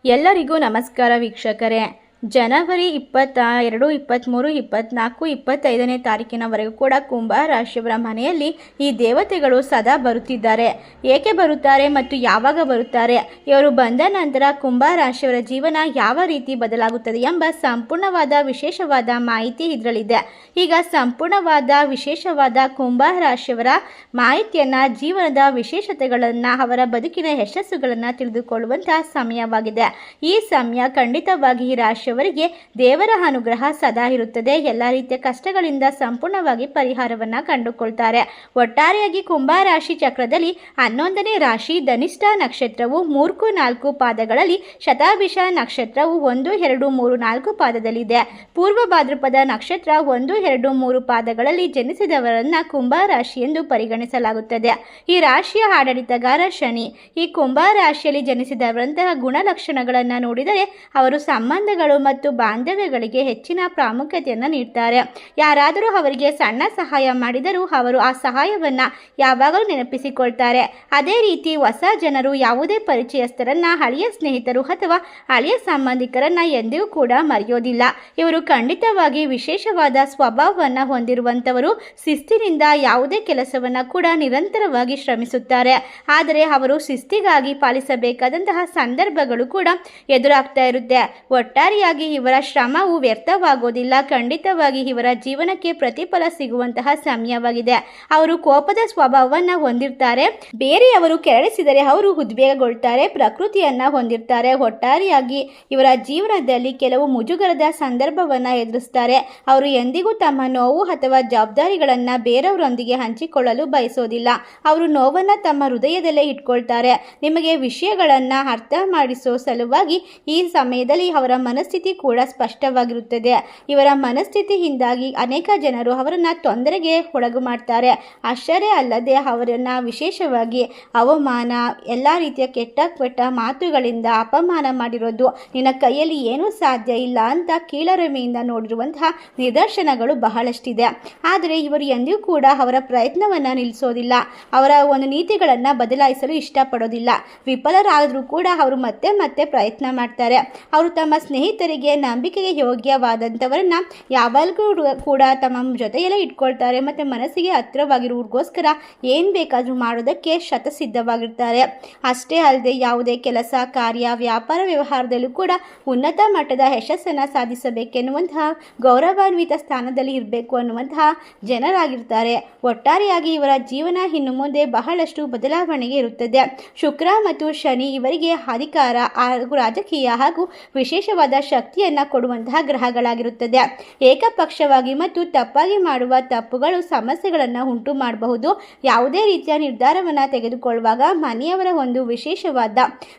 ಎಲ್ಲರಿಗೂ ನಮಸ್ಕಾರ ವೀಕ್ಷಕರೇ. ಜನವರಿ 22, 23, 24, 25ನೇ ತಾರೀಕಿನವರೆಗೂ ಕೂಡ ಕುಂಭ ರಾಶಿಯವರ ಮನೆಯಲ್ಲಿ ಈ ದೇವತೆಗಳು ಸದಾ ಬರುತ್ತಿದ್ದಾರೆ. ಏಕೆ ಬರುತ್ತಾರೆ ಮತ್ತು ಯಾವಾಗ ಬರುತ್ತಾರೆ, ಇವರು ಬಂದ ನಂತರ ಕುಂಭ ರಾಶಿಯವರ ಜೀವನ ಯಾವ ರೀತಿ ಬದಲಾಗುತ್ತದೆ ಎಂಬ ಸಂಪೂರ್ಣವಾದ ವಿಶೇಷವಾದ ಮಾಹಿತಿ ಇದರಲ್ಲಿದೆ. ಈಗ ಸಂಪೂರ್ಣವಾದ ವಿಶೇಷವಾದ ಕುಂಭ ರಾಶಿಯವರ ಮಾಹಿತಿಯನ್ನು, ಜೀವನದ ವಿಶೇಷತೆಗಳನ್ನು, ಅವರ ಬದುಕಿನ ಯಶಸ್ಸುಗಳನ್ನು ತಿಳಿದುಕೊಳ್ಳುವಂತಹ ಸಮಯವಾಗಿದೆ. ಈ ಸಮಯ ಖಂಡಿತವಾಗಿ ಈ ರಾಶಿ ಅವರಿಗೆ ದೇವರ ಅನುಗ್ರಹ ಸದಾ ಇರುತ್ತದೆ. ಎಲ್ಲ ರೀತಿಯ ಕಷ್ಟಗಳಿಂದ ಸಂಪೂರ್ಣವಾಗಿ ಪರಿಹಾರವನ್ನು ಕಂಡುಕೊಳ್ತಾರೆ. ಒಟ್ಟಾರೆಯಾಗಿ ಕುಂಭ ರಾಶಿ ಚಕ್ರದಲ್ಲಿ 11ನೇ ರಾಶಿ ಧನಿಷ್ಠ ನಕ್ಷತ್ರವು 3, 4 ಪಾದಗಳಲ್ಲಿ, ಶತಾಭಿಷ ನಕ್ಷತ್ರವು 1, 2, 3, 4 ಪಾದದಲ್ಲಿದೆ. ಪೂರ್ವ ಭಾದ್ರಪದ ನಕ್ಷತ್ರ 1, 2, 3 ಪಾದಗಳಲ್ಲಿ ಜನಿಸಿದವರನ್ನ ಕುಂಭ ರಾಶಿ ಎಂದು ಪರಿಗಣಿಸಲಾಗುತ್ತದೆ. ಈ ರಾಶಿಯ ಆಡಳಿತಗಾರ ಶನಿ. ಈ ಕುಂಭ ರಾಶಿಯಲ್ಲಿ ಜನಿಸಿದವರಂತಹ ಗುಣಲಕ್ಷಣಗಳನ್ನು ನೋಡಿದರೆ ಅವರು ಸಂಬಂಧಗಳು ಮತ್ತು ಬಾಂಧವ್ಯಗಳಿಗೆ ಹೆಚ್ಚಿನ ಪ್ರಾಮುಖ್ಯತೆಯನ್ನು ನೀಡ್ತಾರೆ. ಯಾರಾದರೂ ಅವರಿಗೆ ಸಣ್ಣ ಸಹಾಯ ಮಾಡಿದರೂ ಅವರು ಆ ಸಹಾಯವನ್ನು ಯಾವಾಗಲೂ ನೆನಪಿಸಿಕೊಳ್ತಾರೆ. ಅದೇ ರೀತಿ ಹೊಸ ಜನರು, ಯಾವುದೇ ಪರಿಚಯಸ್ಥರನ್ನ, ಹಳೆಯ ಸ್ನೇಹಿತರು ಅಥವಾ ಹಳೆಯ ಸಂಬಂಧಿಕರನ್ನ ಎಂದಿಗೂ ಕೂಡ ಮರೆಯೋದಿಲ್ಲ. ಇವರು ಖಂಡಿತವಾಗಿ ವಿಶೇಷವಾದ ಸ್ವಭಾವವನ್ನು ಹೊಂದಿರುವಂಥವರು. ಶಿಸ್ತಿನಿಂದ ಯಾವುದೇ ಕೆಲಸವನ್ನು ಕೂಡ ನಿರಂತರವಾಗಿ ಶ್ರಮಿಸುತ್ತಾರೆ. ಆದರೆ ಅವರು ಶಿಸ್ತಿಗಾಗಿ ಪಾಲಿಸಬೇಕಾದಂತಹ ಸಂದರ್ಭಗಳು ಕೂಡ ಎದುರಾಗ್ತಾ ಇರುತ್ತೆ. ಒಟ್ಟಾರೆಯಾಗಿ ಇವರ ಶ್ರಮವು ವ್ಯರ್ಥವಾಗೋದಿಲ್ಲ. ಖಂಡಿತವಾಗಿ ಇವರ ಜೀವನಕ್ಕೆ ಪ್ರತಿಫಲ ಸಿಗುವಂತಹ ಸಮಯವಾಗಿದೆ. ಅವರು ಕೋಪದ ಸ್ವಭಾವವನ್ನು ಹೊಂದಿರ್ತಾರೆ. ಬೇರೆಯವರು ಕೆರಳಿಸಿದರೆ ಅವರು ಉದ್ವೇಗಗೊಳ್ತಾರೆ. ಪ್ರಕೃತಿಯನ್ನ ಹೊಂದಿರ್ತಾರೆ. ಒಟ್ಟಾರೆಯಾಗಿ ಇವರ ಜೀವನದಲ್ಲಿ ಕೆಲವು ಮುಜುಗರದ ಸಂದರ್ಭವನ್ನು ಎದುರಿಸ್ತಾರೆ. ಅವರು ಎಂದಿಗೂ ತಮ್ಮ ನೋವು ಅಥವಾ ಜವಾಬ್ದಾರಿಗಳನ್ನು ಬೇರೆಯವರೊಂದಿಗೆ ಹಂಚಿಕೊಳ್ಳಲು ಬಯಸೋದಿಲ್ಲ. ಅವರು ನೋವನ್ನು ತಮ್ಮ ಹೃದಯದಲ್ಲೇ ಇಟ್ಕೊಳ್ತಾರೆ. ನಿಮಗೆ ವಿಷಯಗಳನ್ನು ಅರ್ಥ ಮಾಡಿಸೋ ಸಲುವಾಗಿ ಈ ಸಮಯದಲ್ಲಿ ಅವರ ಮನಸ್ಥಿತಿ ಕೂಡ ಸ್ಪಷ್ಟವಾಗಿರುತ್ತದೆ. ಇವರ ಮನಸ್ಥಿತಿಯಿಂದಾಗಿ ಅನೇಕ ಜನರು ಅವರನ್ನು ತೊಂದರೆಗೆ ಒಳಗು ಮಾಡ್ತಾರೆ. ಆಶ್ಚರ್ಯ ಅಲ್ಲದೆ ಅವರನ್ನು ವಿಶೇಷವಾಗಿ ಅವಮಾನ, ಎಲ್ಲ ರೀತಿಯ ಕೆಟ್ಟ ಮಾತುಗಳಿಂದ ಅಪಮಾನ ಮಾಡಿರೋದು, ನಿನ್ನ ಕೈಯಲ್ಲಿ ಏನೂ ಸಾಧ್ಯ ಇಲ್ಲ ಅಂತ ಕೀಳರಿಮೆಯಿಂದ ನೋಡಿರುವಂತಹ ನಿದರ್ಶನಗಳು ಬಹಳಷ್ಟಿದೆ. ಆದರೆ ಇವರು ಎಂದಿಗೂ ಕೂಡ ಅವರ ಪ್ರಯತ್ನವನ್ನು ನಿಲ್ಲಿಸೋದಿಲ್ಲ. ಅವರ ಒಂದು ನೀತಿಗಳನ್ನು ಬದಲಾಯಿಸಲು ಇಷ್ಟಪಡೋದಿಲ್ಲ. ವಿಫಲರಾದರೂ ಕೂಡ ಅವರು ಮತ್ತೆ ಮತ್ತೆ ಪ್ರಯತ್ನ ಮಾಡ್ತಾರೆ. ಅವರು ತಮ್ಮ ಸ್ನೇಹಿತರಿಗೆ, ನಂಬಿಕೆಗೆ ಯೋಗ್ಯವಾದಂಥವರನ್ನ ಯಾವಾಗಲೂ ಕೂಡ ತಮ್ಮ ಜೊತೆಯಲ್ಲೇ ಇಟ್ಕೊಳ್ತಾರೆ ಮತ್ತು ಮನಸ್ಸಿಗೆ ಹತ್ತಿರವಾಗಿರುವುದಕ್ಕೋಸ್ಕರ ಏನು ಬೇಕಾದರೂ ಮಾಡೋದಕ್ಕೆ ಶತಸಿದ್ಧವಾಗಿರ್ತಾರೆ. ಅಷ್ಟೇ ಅಲ್ಲದೆ ಯಾವುದೇ ಕೆಲಸ, ಕಾರ್ಯ, ವ್ಯಾಪಾರ, ವ್ಯವಹಾರದಲ್ಲೂ ಕೂಡ ಉನ್ನತ ಮಟ್ಟದ ಯಶಸ್ಸನ್ನು ಸಾಧಿಸಬೇಕೆನ್ನುವಂತಹ, ಗೌರವಾನ್ವಿತ ಸ್ಥಾನದಲ್ಲಿ ಇರಬೇಕು ಅನ್ನುವಂತಹ ಜನರಾಗಿರ್ತಾರೆ. ಒಟ್ಟಾರೆಯಾಗಿ ಇವರ ಜೀವನ ಇನ್ನು ಮುಂದೆ ಬಹಳಷ್ಟು ಬದಲಾವಣೆಗೆ ಇರುತ್ತದೆ. ಶುಕ್ರ ಮತ್ತು ಶನಿ ಇವರಿಗೆ ಅಧಿಕಾರ ಹಾಗೂ ರಾಜಕೀಯ ಹಾಗೂ ವಿಶೇಷವಾದ ಶಕ್ತಿಯನ್ನು ಕೊಡುವಂತಹ ಗ್ರಹಗಳಾಗಿರುತ್ತದೆ. ಏಕಪಕ್ಷವಾಗಿ ಮತ್ತು ತಪ್ಪಾಗಿ ಮಾಡುವ ತಪ್ಪುಗಳು ಸಮಸ್ಯೆಗಳನ್ನು ಉಂಟು ಮಾಡಬಹುದು. ಯಾವುದೇ ರೀತಿಯ ನಿರ್ಧಾರವನ್ನು ತೆಗೆದುಕೊಳ್ಳುವಾಗ ಮನೆಯವರ ಒಂದು ವಿಶೇಷವಾದ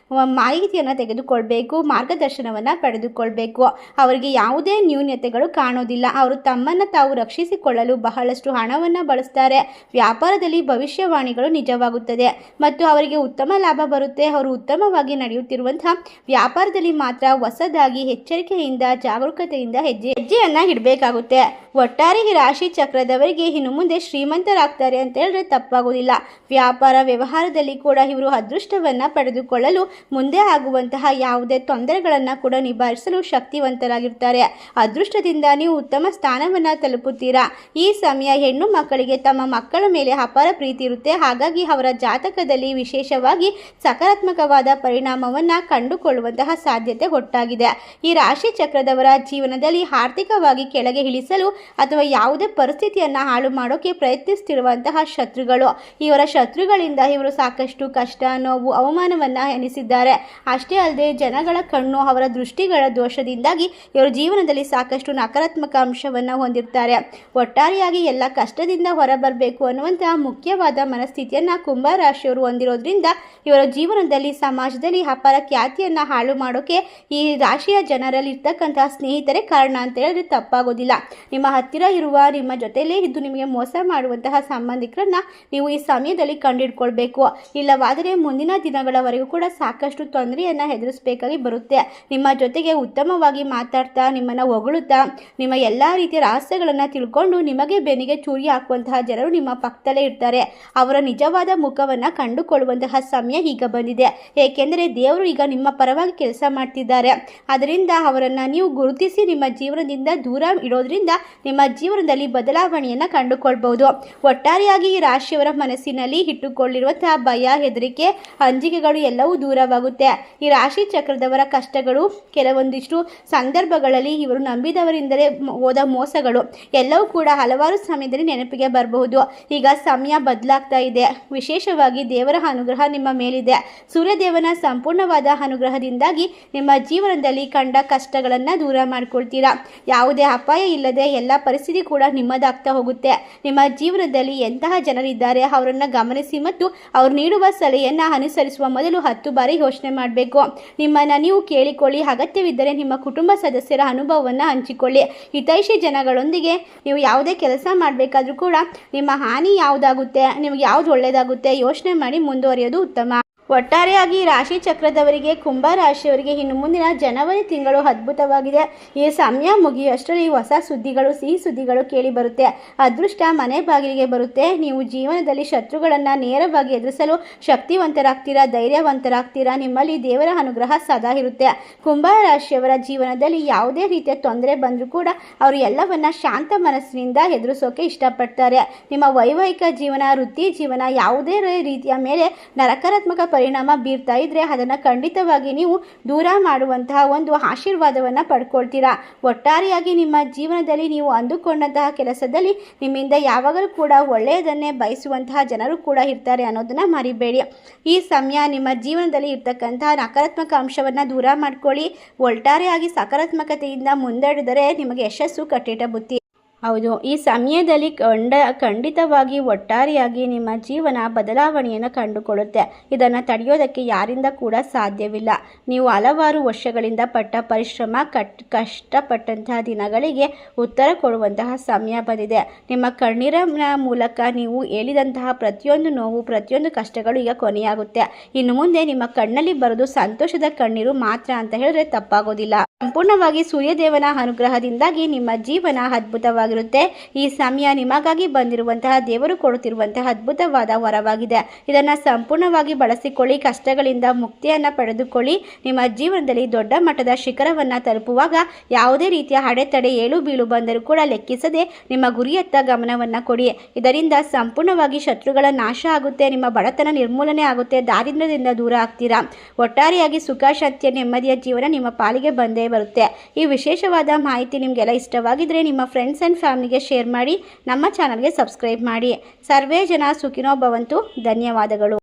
ಮಾಹಿತಿಯನ್ನು ತೆಗೆದುಕೊಳ್ಬೇಕು, ಮಾರ್ಗದರ್ಶನವನ್ನು ಪಡೆದುಕೊಳ್ಬೇಕು. ಅವರಿಗೆ ಯಾವುದೇ ನ್ಯೂನತೆಗಳು ಕಾಣೋದಿಲ್ಲ. ಅವರು ತಮ್ಮನ್ನು ತಾವು ರಕ್ಷಿಸಿಕೊಳ್ಳಲು ಬಹಳಷ್ಟು ಹಣವನ್ನು ಬಳಸ್ತಾರೆ. ವ್ಯಾಪಾರದಲ್ಲಿ ಭವಿಷ್ಯವಾಣಿಗಳು ನಿಜವಾಗುತ್ತದೆ ಮತ್ತು ಅವರಿಗೆ ಉತ್ತಮ ಲಾಭ ಬರುತ್ತೆ. ಅವರು ಉತ್ತಮವಾಗಿ ನಡೆಯುತ್ತಿರುವಂತಹ ವ್ಯಾಪಾರದಲ್ಲಿ ಮಾತ್ರ ಹೊಸದಾಗಿ ಎಚ್ಚರಿಕೆಯಿಂದ, ಜಾಗರೂಕತೆಯಿಂದ ಹೆಜ್ಜೆಯನ್ನು ಇಡಬೇಕಾಗುತ್ತೆ. ಒಟ್ಟಾರೆ ಈ ರಾಶಿ ಚಕ್ರದವರಿಗೆ ಇನ್ನು ಮುಂದೆ ಶ್ರೀಮಂತರಾಗ್ತಾರೆ ಅಂತ ಹೇಳಿದ್ರೆ ತಪ್ಪಾಗೋದಿಲ್ಲ. ವ್ಯಾಪಾರ ವ್ಯವಹಾರದಲ್ಲಿ ಕೂಡ ಇವರು ಅದೃಷ್ಟವನ್ನು ಪಡೆದುಕೊಳ್ಳಲು, ಮುಂದೆ ಆಗುವಂತಹ ಯಾವುದೇ ತೊಂದರೆಗಳನ್ನು ಕೂಡ ನಿಭಾಯಿಸಲು ಶಕ್ತಿವಂತರಾಗಿರ್ತಾರೆ. ಅದೃಷ್ಟದಿಂದ ನೀವು ಉತ್ತಮ ಸ್ಥಾನವನ್ನು ತಲುಪುತ್ತೀರಾ. ಈ ಸಮಯ ಹೆಣ್ಣು ಮಕ್ಕಳಿಗೆ ತಮ್ಮ ಮಕ್ಕಳ ಮೇಲೆ ಅಪಾರ ಪ್ರೀತಿ ಇರುತ್ತೆ. ಹಾಗಾಗಿ ಅವರ ಜಾತಕದಲ್ಲಿ ವಿಶೇಷವಾಗಿ ಸಕಾರಾತ್ಮಕವಾದ ಪರಿಣಾಮವನ್ನು ಕಂಡುಕೊಳ್ಳುವಂತಹ ಸಾಧ್ಯತೆ ಒಟ್ಟಾಗಿದೆ. ಈ ರಾಶಿ ಚಕ್ರದವರ ಜೀವನದಲ್ಲಿ ಆರ್ಥಿಕವಾಗಿ ಕೆಳಗೆ ಇಳಿಸಲು ಅಥವಾ ಯಾವುದೇ ಪರಿಸ್ಥಿತಿಯನ್ನು ಹಾಳು ಮಾಡೋಕೆ ಪ್ರಯತ್ನಿಸುತ್ತಿರುವಂತಹ ಶತ್ರುಗಳು, ಇವರ ಶತ್ರುಗಳಿಂದ ಇವರು ಸಾಕಷ್ಟು ಕಷ್ಟ, ನೋವು, ಅವಮಾನವನ್ನು ಎನಿಸಿದ್ದಾರೆ. ಅಷ್ಟೇ ಅಲ್ಲದೆ ಜನಗಳ ಕಣ್ಣು, ಅವರ ದೃಷ್ಟಿಗಳ ದೋಷದಿಂದಾಗಿ ಇವರು ಜೀವನದಲ್ಲಿ ಸಾಕಷ್ಟು ನಕಾರಾತ್ಮಕ ಅಂಶವನ್ನು ಹೊಂದಿರ್ತಾರೆ. ಒಟ್ಟಾರೆಯಾಗಿ ಎಲ್ಲ ಕಷ್ಟದಿಂದ ಹೊರಬರಬೇಕು ಅನ್ನುವಂತಹ ಮುಖ್ಯವಾದ ಮನಸ್ಥಿತಿಯನ್ನು ಕುಂಭ ರಾಶಿಯವರು ಹೊಂದಿರೋದ್ರಿಂದ ಇವರ ಜೀವನದಲ್ಲಿ, ಸಮಾಜದಲ್ಲಿ ಅಪಾರ ಖ್ಯಾತಿಯನ್ನು ಹಾಳು ಮಾಡೋಕೆ ಈ ರಾಶಿಯ ಜನ ಜನರಲ್ಲಿ ಇರ್ತಕ್ಕಂತಹ ಸ್ನೇಹಿತರೇ ಕಾರಣ ಅಂತ ಹೇಳಿದ್ರೆ ತಪ್ಪಾಗೋದಿಲ್ಲ. ನಿಮ್ಮ ಹತ್ತಿರ ಇರುವ ನಿಮ್ಮ ಜೊತೆಯಲ್ಲೇ ಇದ್ದು ನಿಮಗೆ ಮೋಸ ಮಾಡುವಂತಹ ಸಂಬಂಧಿಕರನ್ನ ನೀವು ಈ ಸಮಯದಲ್ಲಿ ಕಂಡುಹಿಡ್ಕೊಳ್ಬೇಕು. ಇಲ್ಲವಾದರೆ ಮುಂದಿನ ದಿನಗಳವರೆಗೂ ಕೂಡ ಸಾಕಷ್ಟು ತೊಂದರೆಯನ್ನು ಎದುರಿಸಬೇಕಾಗಿ ಬರುತ್ತೆ. ನಿಮ್ಮ ಜೊತೆಗೆ ಉತ್ತಮವಾಗಿ ಮಾತಾಡ್ತಾ ನಿಮ್ಮನ್ನು ಹೊಗಳುತ್ತಾ ನಿಮ್ಮ ಎಲ್ಲ ರೀತಿಯ ರಹಸ್ಯಗಳನ್ನು ತಿಳ್ಕೊಂಡು ನಿಮಗೆ ಬೆನ್ನಿಗೆ ಚೂರಿ ಹಾಕುವಂತಹ ಜನರು ನಿಮ್ಮ ಪಕ್ಕದಲ್ಲೇ ಇರ್ತಾರೆ. ಅವರ ನಿಜವಾದ ಮುಖವನ್ನು ಕಂಡುಕೊಳ್ಳುವಂತಹ ಸಮಯ ಈಗ ಬಂದಿದೆ. ಏಕೆಂದರೆ ದೇವರು ಈಗ ನಿಮ್ಮ ಪರವಾಗಿ ಕೆಲಸ ಮಾಡ್ತಿದ್ದಾರೆ. ಅದರಿಂದ ಅವರನ್ನು ನೀವು ಗುರುತಿಸಿ ನಿಮ್ಮ ಜೀವನದಿಂದ ದೂರ ಇಡೋದ್ರಿಂದ ನಿಮ್ಮ ಜೀವನದಲ್ಲಿ ಬದಲಾವಣೆಯನ್ನು ಕಂಡುಕೊಳ್ಬಹುದು. ಒಟ್ಟಾರೆಯಾಗಿ ಈ ರಾಶಿಯವರ ಮನಸ್ಸಿನಲ್ಲಿ ಇಟ್ಟುಕೊಳ್ಳಿರುವಂತಹ ಭಯ, ಹೆದರಿಕೆ, ಅಂಜಿಕೆಗಳು ಎಲ್ಲವೂ ದೂರವಾಗುತ್ತೆ. ಈ ರಾಶಿ ಚಕ್ರದವರ ಕಷ್ಟಗಳು, ಕೆಲವೊಂದಿಷ್ಟು ಸಂದರ್ಭಗಳಲ್ಲಿ ಇವರು ನಂಬಿದವರಿಂದಲೇ ಹೋದ ಮೋಸಗಳು ಎಲ್ಲವೂ ಕೂಡ ಹಲವಾರು ಸಮಯದಲ್ಲಿ ನೆನಪಿಗೆ ಬರಬಹುದು. ಈಗ ಸಮಯ ಬದಲಾಗ್ತಾ ಇದೆ. ವಿಶೇಷವಾಗಿ ದೇವರ ಅನುಗ್ರಹ ನಿಮ್ಮ ಮೇಲಿದೆ. ಸೂರ್ಯದೇವನ ಸಂಪೂರ್ಣವಾದ ಅನುಗ್ರಹದಿಂದಾಗಿ ನಿಮ್ಮ ಜೀವನದಲ್ಲಿ ಕಂಡ ಕಷ್ಟಗಳನ್ನು ದೂರ ಮಾಡ್ಕೊಳ್ತೀರಾ. ಯಾವುದೇ ಅಪಾಯ ಇಲ್ಲದೆ ಎಲ್ಲ ಪರಿಸ್ಥಿತಿ ಕೂಡ ನಿಮ್ಮದಾಗ್ತಾ ಹೋಗುತ್ತೆ. ನಿಮ್ಮ ಜೀವನದಲ್ಲಿ ಎಂತಹ ಜನರಿದ್ದಾರೆ ಅವರನ್ನು ಗಮನಿಸಿ ಮತ್ತು ಅವರು ನೀಡುವ ಸಲಹೆಯನ್ನು ಅನುಸರಿಸುವ ಮೊದಲು 10 ಬಾರಿ ಯೋಚನೆ ಮಾಡಬೇಕು. ನಿಮ್ಮನ್ನು ನೀವು ಕೇಳಿಕೊಳ್ಳಿ. ಅಗತ್ಯವಿದ್ದರೆ ನಿಮ್ಮ ಕುಟುಂಬ ಸದಸ್ಯರ ಅನುಭವವನ್ನು ಹಂಚಿಕೊಳ್ಳಿ. ಹಿತೈಷಿ ಜನಗಳೊಂದಿಗೆ ನೀವು ಯಾವುದೇ ಕೆಲಸ ಮಾಡಬೇಕಾದ್ರೂ ಕೂಡ ನಿಮ್ಮ ಹಾನಿ ಯಾವುದಾಗುತ್ತೆ, ನಿಮಗೆ ಯಾವುದು ಒಳ್ಳೆಯದಾಗುತ್ತೆ ಯೋಚನೆ ಮಾಡಿ ಮುಂದುವರಿಯೋದು ಉತ್ತಮ. ಒಟ್ಟಾರೆಯಾಗಿ ರಾಶಿ ಚಕ್ರದವರಿಗೆ, ಕುಂಭ ರಾಶಿಯವರಿಗೆ ಇನ್ನು ಮುಂದಿನ ಜನವರಿ ತಿಂಗಳು ಅದ್ಭುತವಾಗಿದೆ. ಈ ಸಮಯ ಮುಗಿಯುವಷ್ಟರಲ್ಲಿ ಹೊಸ ಸುದ್ದಿಗಳು, ಸಿಹಿ ಸುದ್ದಿಗಳು ಕೇಳಿ ಬರುತ್ತೆ. ಅದೃಷ್ಟ ಮನೆ ಬಾಗಿಲಿಗೆ ಬರುತ್ತೆ. ನೀವು ಜೀವನದಲ್ಲಿ ಶತ್ರುಗಳನ್ನು ನೇರವಾಗಿ ಎದುರಿಸಲು ಶಕ್ತಿವಂತರಾಗ್ತೀರಾ, ಧೈರ್ಯವಂತರಾಗ್ತೀರಾ. ನಿಮ್ಮಲ್ಲಿ ದೇವರ ಅನುಗ್ರಹ ಸದಾ ಇರುತ್ತೆ. ಕುಂಭ ರಾಶಿಯವರ ಜೀವನದಲ್ಲಿ ಯಾವುದೇ ರೀತಿಯ ತೊಂದರೆ ಬಂದರೂ ಕೂಡ ಅವರು ಎಲ್ಲವನ್ನ ಶಾಂತ ಮನಸ್ಸಿನಿಂದ ಎದುರಿಸೋಕೆ ಇಷ್ಟಪಡ್ತಾರೆ. ನಿಮ್ಮ ವೈವಾಹಿಕ ಜೀವನ, ವೃತ್ತಿ ಜೀವನ ಯಾವುದೇ ರೀತಿಯ ಮೇಲೆ ನಕಾರಾತ್ಮಕ ಪರಿಣಾಮ ಬೀರ್ತಾ ಇದ್ರೆ ಅದನ್ನು ಖಂಡಿತವಾಗಿ ನೀವು ದೂರ ಮಾಡುವಂತಹ ಒಂದು ಆಶೀರ್ವಾದವನ್ನು ಪಡ್ಕೊಳ್ತೀರಾ. ಒಟ್ಟಾರೆಯಾಗಿ ನಿಮ್ಮ ಜೀವನದಲ್ಲಿ ನೀವು ಅಂದುಕೊಂಡಂತಹ ಕೆಲಸದಲ್ಲಿ ನಿಮ್ಮಿಂದ ಯಾವಾಗಲೂ ಕೂಡ ಒಳ್ಳೆಯದನ್ನೇ ಬಯಸುವಂತಹ ಜನರು ಕೂಡ ಇರ್ತಾರೆ ಅನ್ನೋದನ್ನು ಮರಿಬೇಡಿ. ಈ ಸಮಯ ನಿಮ್ಮ ಜೀವನದಲ್ಲಿ ಇರ್ತಕ್ಕಂತಹ ನಕಾರಾತ್ಮಕ ಅಂಶವನ್ನು ದೂರ ಮಾಡ್ಕೊಳ್ಳಿ. ಒಟ್ಟಾರೆಯಾಗಿ ಸಕಾರಾತ್ಮಕತೆಯಿಂದ ಮುಂದಡಿದರೆ ನಿಮಗೆ ಯಶಸ್ಸು ಕಟ್ಟಿಟ್ಟ ಬುತ್ತಿ. ಹೌದು, ಈ ಸಮಯದಲ್ಲಿ ಖಂಡಿತವಾಗಿ ಒಟ್ಟಾರೆಯಾಗಿ ನಿಮ್ಮ ಜೀವನ ಬದಲಾವಣೆಯನ್ನು ಕಂಡುಕೊಳ್ಳುತ್ತೆ. ಇದನ್ನು ತಡೆಯೋದಕ್ಕೆ ಯಾರಿಂದ ಕೂಡ ಸಾಧ್ಯವಿಲ್ಲ. ನೀವು ಹಲವಾರು ವರ್ಷಗಳಿಂದ ಪಟ್ಟ ಪರಿಶ್ರಮ, ಕಷ್ಟಪಟ್ಟಂತಹ ದಿನಗಳಿಗೆ ಉತ್ತರ ಕೊಡುವಂತಹ ಸಮಯ ಬಂದಿದೆ. ನಿಮ್ಮ ಕಣ್ಣೀರಿನ ಮೂಲಕ ನೀವು ಹೇಳಿದಂತಹ ಪ್ರತಿಯೊಂದು ನೋವು, ಪ್ರತಿಯೊಂದು ಕಷ್ಟಗಳು ಈಗ ಕೊನೆಯಾಗುತ್ತೆ. ಇನ್ನು ಮುಂದೆ ನಿಮ್ಮ ಕಣ್ಣಲ್ಲಿ ಬರೋದು ಸಂತೋಷದ ಕಣ್ಣೀರು ಮಾತ್ರ ಅಂತ ಹೇಳಿದ್ರೆ ತಪ್ಪಾಗೋದಿಲ್ಲ. ಸಂಪೂರ್ಣವಾಗಿ ಸೂರ್ಯದೇವನ ಅನುಗ್ರಹದಿಂದಾಗಿ ನಿಮ್ಮ ಜೀವನ ಅದ್ಭುತವಾಗಿರುತ್ತೆ. ಈ ಸಮಯ ನಿಮಗಾಗಿ ಬಂದಿರುವಂತಹ ದೇವರು ಕೊಡುತ್ತಿರುವಂತಹ ಅದ್ಭುತವಾದ ವರವಾಗಿದೆ. ಇದನ್ನು ಸಂಪೂರ್ಣವಾಗಿ ಬಳಸಿಕೊಳ್ಳಿ. ಕಷ್ಟಗಳಿಂದ ಮುಕ್ತಿಯನ್ನು ಪಡೆದುಕೊಳ್ಳಿ. ನಿಮ್ಮ ಜೀವನದಲ್ಲಿ ದೊಡ್ಡ ಮಟ್ಟದ ಶಿಖರವನ್ನು ತಲುಪುವಾಗ ಯಾವುದೇ ರೀತಿಯ ಅಡೆತಡೆ, ಏಳು ಬೀಳು ಬಂದರೂ ಕೂಡ ಲೆಕ್ಕಿಸದೆ ನಿಮ್ಮ ಗುರಿಯತ್ತ ಗಮನವನ್ನು ಕೊಡಿ. ಇದರಿಂದ ಸಂಪೂರ್ಣವಾಗಿ ಶತ್ರುಗಳ ನಾಶ ಆಗುತ್ತೆ. ನಿಮ್ಮ ಬಡತನ ನಿರ್ಮೂಲನೆ ಆಗುತ್ತೆ. ದಾರಿದ್ರ್ಯದಿಂದ ದೂರ ಆಗ್ತೀರಾ. ಒಟ್ಟಾರೆಯಾಗಿ ಸುಖ, ಶಾಂತಿಯ, ನೆಮ್ಮದಿಯ ಜೀವನ ನಿಮ್ಮ ಪಾಲಿಗೆ ಬಂದೇ ಬರುತ್ತೆ. ಈ ವಿಶೇಷವಾದ ಮಾಹಿತಿ ನಿಮಗೆಲ್ಲ ಇಷ್ಟವಾಗಿದ್ದರೆ ನಿಮ್ಮ ಫ್ರೆಂಡ್ಸ್ ಆ್ಯಂಡ್ ಫ್ಯಾಮಿಲಿಗೆ ಶೇರ್ ಮಾಡಿ. ನಮ್ಮ ಚಾನಲ್ಗೆ ಸಬ್ಸ್ಕ್ರೈಬ್ ಮಾಡಿ. ಸರ್ವೇ ಜನ ಸುಖಿನೋ ಭವಂತು. ಧನ್ಯವಾದಗಳು.